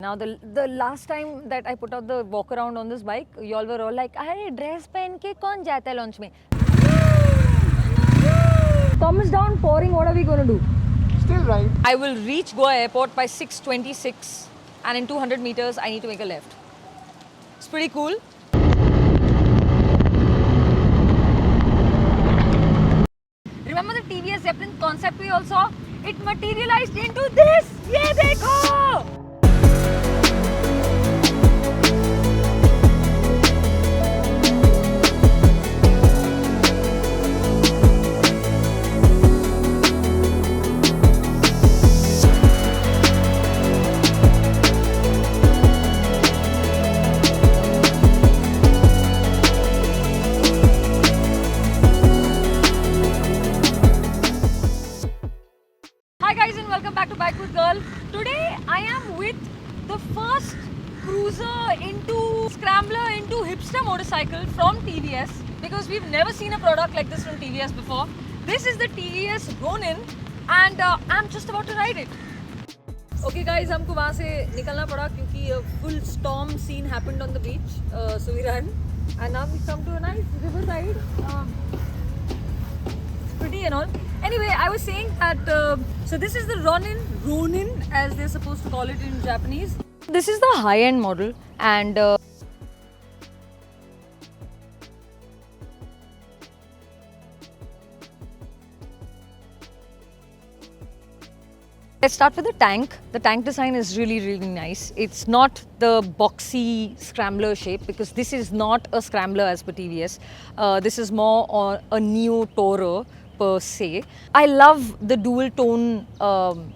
Now the last time that I put out the walk around on this bike, you all were all like, "Arey dress पहन के कौन जाता है launch में?" Thumbs down, pouring. What are we going to do? Still right. I will reach Goa Airport by 6:26, and in 200 meters I need to make a left. It's pretty cool. Remember the TVS Zeppelin concept we all saw? It materialized into this. ये देखो. Hi guys and welcome back to Bike with Girl. Today I am with the first cruiser into scrambler into hipster motorcycle from TVS because we've never seen a product like this from TVS before. This is the TVS Ronin and I'm just about to ride it. Okay guys, हमको वहाँ से निकलना पड़ा क्योंकि a full storm scene happened on the beach, so we ran and now we come to a nice riverside. Pretty and all. Anyway, I was saying that so this is the Ronin as they're supposed to call it in Japanese. This is the high-end model and let's start with the tank. The tank design is really nice. It's not the boxy scrambler shape because this is not a scrambler as per TVS. This is more on a neo tourer per se. I love the dual tone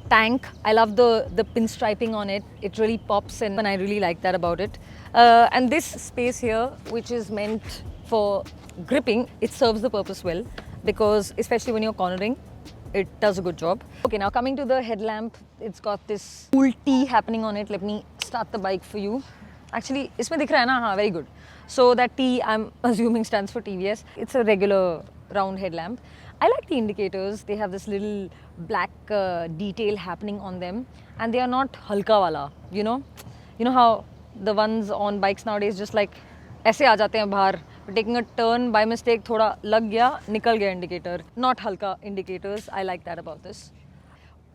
tank. I love the pinstriping on it. It really pops and I really like that about it. And this space here, which is meant for gripping, it serves the purpose well because especially when you're cornering, it does a good job. Okay, now coming to the headlamp, it's got this cool T happening on it. Let me start the bike for you. Actually, इसमें दिख रहा है ना? हाँ, very good. So that T, I'm assuming, stands for TVS. It's a regular round headlamp. I like the indicators. They have this little black detail happening on them, and they are not halka wala. You know how the ones on bikes nowadays just like ऐसे आ जाते हैं बाहर. Taking a turn by mistake, थोड़ा लग गया, निकल गया indicator. Not halka indicators. I like that about this.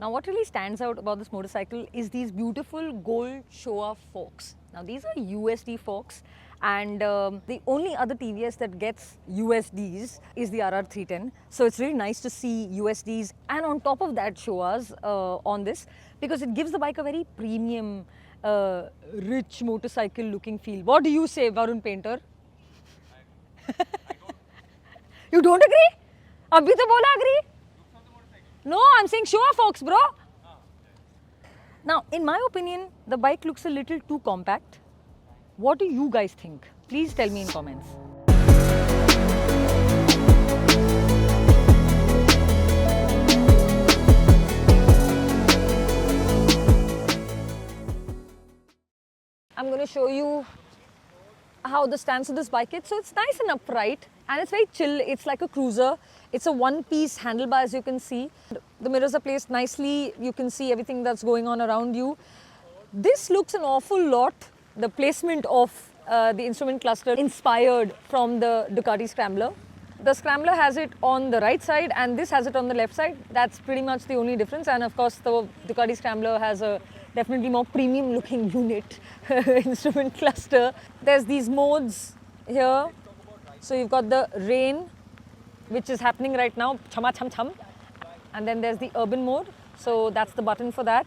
Now, what really stands out about this motorcycle is these beautiful gold Showa forks. Now, these are USD forks, and the only other TVS that gets USDs is the RR310. So it's really nice to see USDs, and on top of that, Showas on this because it gives the bike a very premium, rich motorcycle-looking feel. What do you say, Varun Painter? You don't agree? Abhi to bola agree? No, I'm saying Showa forks, bro. Now, in my opinion, the bike looks a little too compact. What do you guys think? Please tell me in comments. I'm going to show you how the stance of this bike is. So it's nice and upright and it's very chill. It's like a cruiser. It's a one-piece handlebar, as you can see. The mirrors are placed nicely. You can see everything that's going on around you. This looks an awful lot, the placement of the instrument cluster inspired from the Ducati Scrambler. The Scrambler has it on the right side and this has it on the left side. That's pretty much the only difference. And of course, the Ducati Scrambler has a definitely more premium looking unit instrument cluster. There's these modes here. So you've got the rain, which is happening right now, chama cham cham. And then there's the urban mode. So that's the button for that.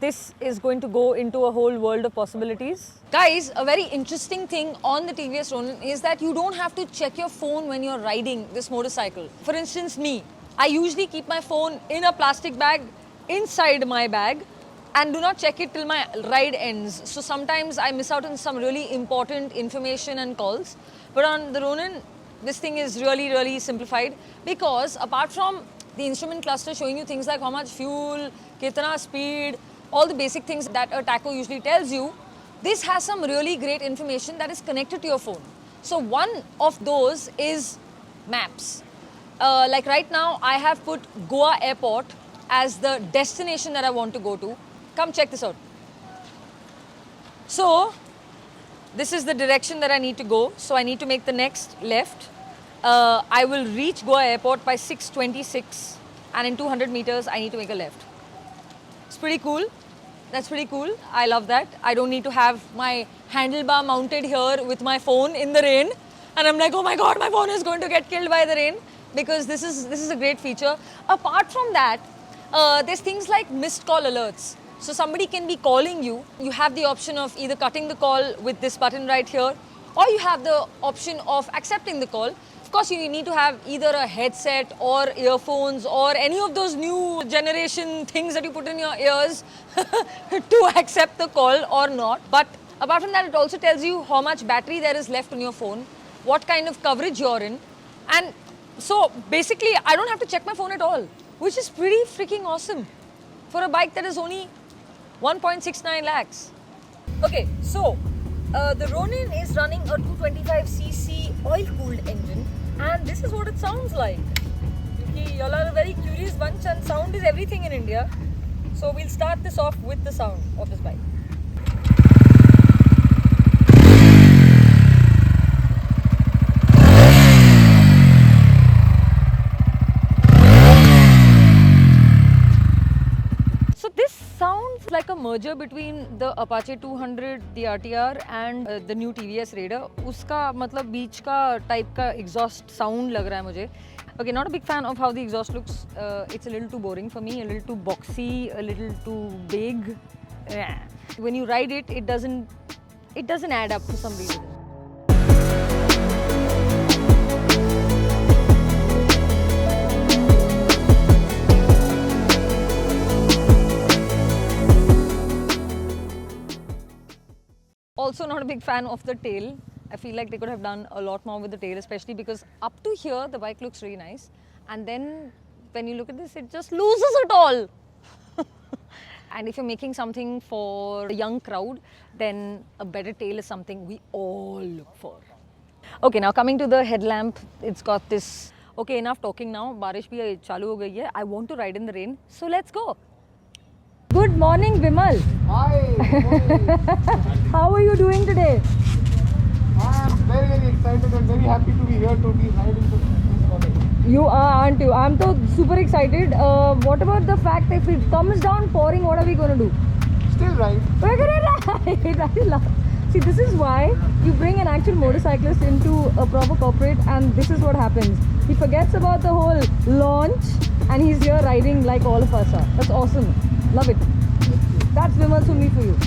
This is going to go into a whole world of possibilities. Guys, a very interesting thing on the TVS Ronin is that you don't have to check your phone when you're riding this motorcycle. For instance, me, I usually keep my phone in a plastic bag inside my bag and do not check it till my ride ends. So sometimes I miss out on some really important information and calls. But on the Ronin, this thing is really simplified because apart from the instrument cluster showing you things like how much fuel, kitna speed, all the basic things that a tacho usually tells you, this has some really great information that is connected to your phone. So one of those is maps. Like right now, I have put Goa Airport as the destination that I want to go to. Come check this out. So this is the direction that I need to go. So I need to make the next left. I will reach Goa airport by 6:26 and in 200 meters I need to make a left. It's pretty cool. That's pretty cool. I love that. I don't need to have my handlebar mounted here with my phone in the rain. And I'm like, oh my God, my phone is going to get killed by the rain, because this is a great feature. Apart from that, there's things like missed call alerts. So somebody can be calling you. You have the option of either cutting the call with this button right here, or you have the option of accepting the call. Of course, you need to have either a headset or earphones or any of those new generation things that you put in your ears to accept the call or not. But apart from that, it also tells you how much battery there is left on your phone, what kind of coverage you're in. And so basically, I don't have to check my phone at all, which is pretty freaking awesome for a bike that is only 1.69 lakhs. Okay, so the Ronin is running a 225cc oil-cooled engine, and this is what it sounds like. You all are a very curious bunch, and sound is everything in India. So we'll start this off with the sound of this bike. Like a merger between the Apache 200, the RTR, and the new TVS Raider. उसका मतलब बीच का type का exhaust sound लग रहा है मुझे. Okay, not a big fan of how the exhaust looks. It's a little too boring for me, a little too boxy, a little too big. When you ride it, it doesn't add up for some reason. Also not a big fan of the tail. I feel like they could have done a lot more with the tail, especially because up to here the bike looks really nice, and then when you look at this, it just loses it all. And if you're making something for a young crowd, then a better tail is something we all look for. Okay, now coming to the headlamp, it's got this. Okay, enough talking now. Barish bhi chalu ho gayi hai. I want to ride in the rain, so let's go. Good morning, Vimal. Hi. How are you doing today? I am very, very excited and very happy to be here to be riding this bike. You are, aren't you? I'm so super excited. What about the fact that if it comes down pouring, what are we going to do? Still ride. We're going to ride. See, this is why you bring an actual motorcyclist into a proper corporate, and this is what happens. He forgets about the whole launch and he's here riding like all of us are. That's awesome. Love it. That's Vimal Sumi for you.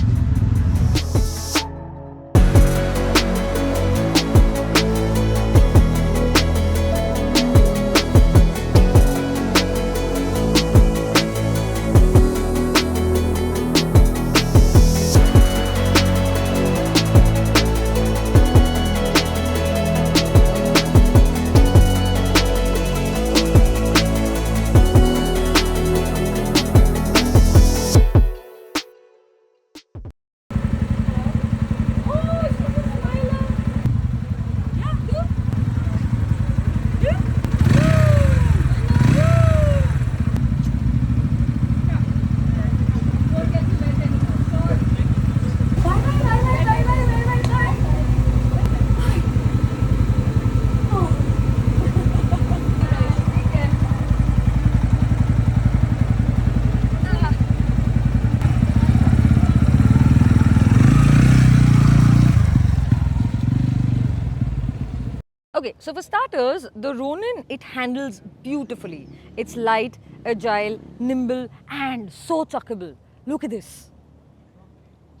Okay, so for starters, the Ronin, it handles beautifully. It's light, agile, nimble, and so chuckable. Look at this.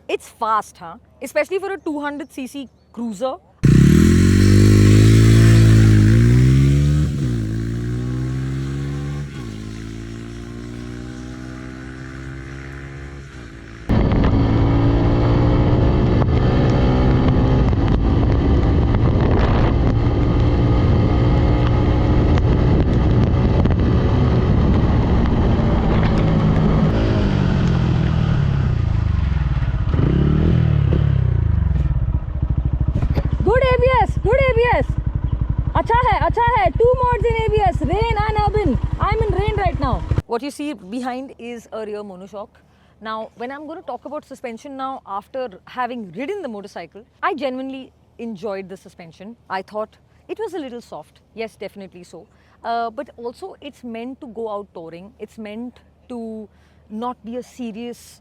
It's fast, huh? Especially for a 200cc cruiser. अच्छा है. 2 modes in ABS, rain and urban. I'm in rain right now. What you see behind is a rear monoshock. Now, when I'm going to talk about suspension now, after having ridden the motorcycle, I genuinely enjoyed the suspension. I thought it was a little soft. Yes, definitely so. But also, it's meant to go out touring. It's meant to not be a serious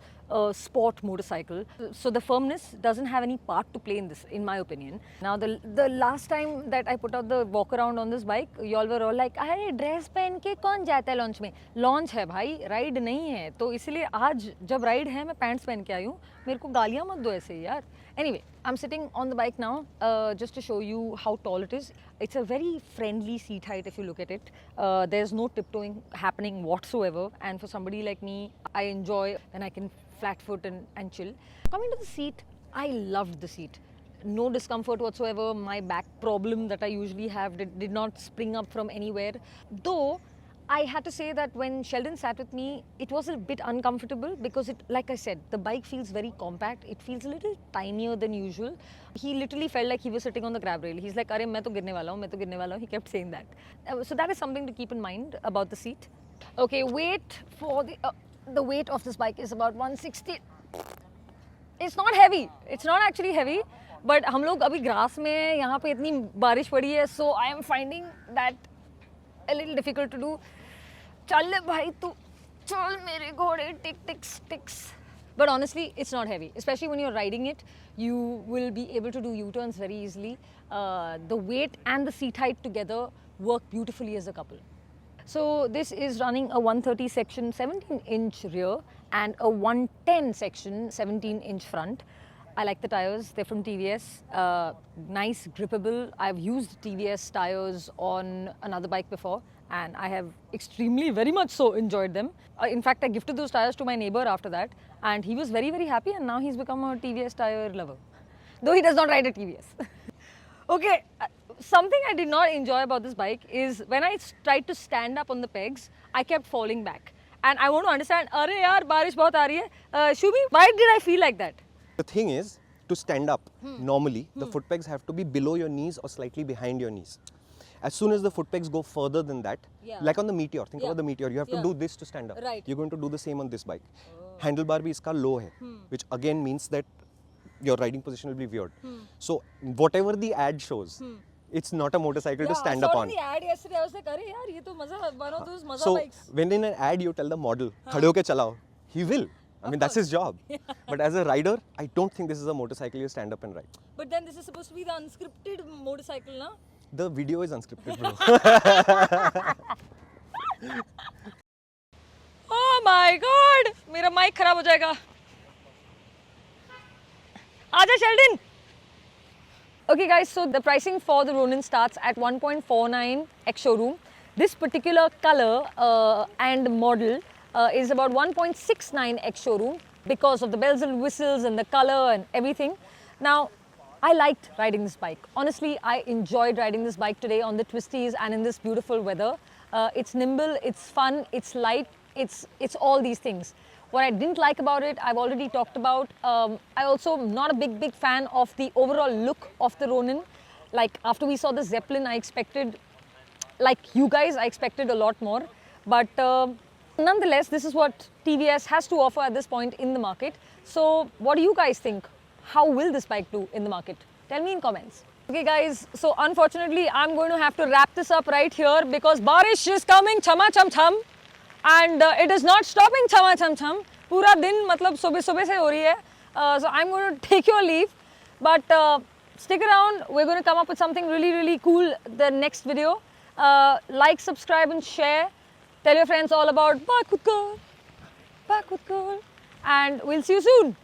sport motorcycle. So the firmness doesn't have any part to play in this, in my opinion. Now, the last time that I put out the walk around on this bike, y'all were all like, अरे dress पहन के कौन जाता है launch में? Launch है भाई, ride नहीं है. तो इसलिए आज जब राइड है मैं पैंट्स पहन के आई हूँ. मेरे को गालियाँ मत दो ऐसे यार. Anyway, I'm sitting on the bike now just to show you how tall it is. It's a very friendly seat height if you look at it. There's no tiptoeing happening whatsoever, and for somebody like me, I enjoy when I can flat foot and chill. Coming to the seat, I loved the seat. No discomfort whatsoever. My back problem that I usually have did not spring up from anywhere. Though I had to say that when Sheldon sat with me, it was a bit uncomfortable because like I said, the bike feels very compact. It feels a little tinier than usual. He literally felt like he was sitting on the grab rail. He's like, "Arey, main to girne wala hu, main to girne wala hu." He kept saying that. So that is something to keep in mind about the seat. Okay, weight for the weight of this bike is about 160. It's not heavy. It's not actually heavy. But हम लोग अभी grass में हैं, यहाँ पे इतनी बारिश पड़ी है, so I am finding that a little difficult to do. चल भाई तू चल मेरे घोड़े टिक टिक्स टिक्स. But honestly, it's not heavy. Especially when you're riding it, you will be able to do U-turns very easily. The weight and the seat height together work beautifully as a couple. So this is running a 130 section 17-inch rear and a 110 section 17-inch front. I like the tires, they're from TVS, nice grippable. I've used TVS tires on another bike before and I have extremely very much so enjoyed them. In fact, I gifted those tires to my neighbor after that and he was very happy and now he's become a TVS tire lover. Though he does not ride a TVS. Okay, something I did not enjoy about this bike is when I tried to stand up on the pegs, I kept falling back. And I want to understand, "Arey yaar, barish bahut aa rahi hai." Shubhi, why did I feel like that? The thing is, to stand up, normally the foot pegs have to be below your knees or slightly behind your knees. As soon as the foot pegs go further than that, like on the Meteor, think about the Meteor, you have to do this to stand up. Right. You're going to do the same on this bike. Handlebar bhi iska low hai, which again means that your riding position will be weird. So whatever the ad shows, it's not a motorcycle to stand up on. I saw in the ad yesterday, I was like, "Arey yaar, ye to one of those maza So bikes." when in an ad you tell the model, "Khade hoke chalao," he will. I mean, that's his job. But as a rider, I don't think this is a motorcycle you stand up and ride. But then this is supposed to be the unscripted motorcycle, na? The video is unscripted, bro. Oh my god! मेरा mic खराब हो जाएगा. आजा Sheldon! Okay guys, so the pricing for the Ronin starts at 1.49 ex-showroom. This particular color and model is about 1.69 ex-showroom because of the bells and whistles and the color and everything. Now, I liked riding this bike. Honestly, I enjoyed riding this bike today on the twisties and in this beautiful weather. It's nimble, it's fun, it's light, it's all these things. What I didn't like about it, I've already talked about. I also am not a big fan of the overall look of the Ronin. Like after we saw the Zeppelin, I expected, like you guys, I expected a lot more. But nonetheless, this is what TVS has to offer at this point in the market. So what do you guys think? How will this bike do in the market? Tell me in comments. Okay guys, so unfortunately, I'm going to have to wrap this up right here because barish is coming, chama cham cham. And it is not stopping chama cham cham. Pura din matlab subah se ho rahi hai. So I'm going to take your leave. But stick around. We're going to come up with something really cool the next video. Like, subscribe and share. Tell your friends all about BikeWithGirl. And we'll see you soon.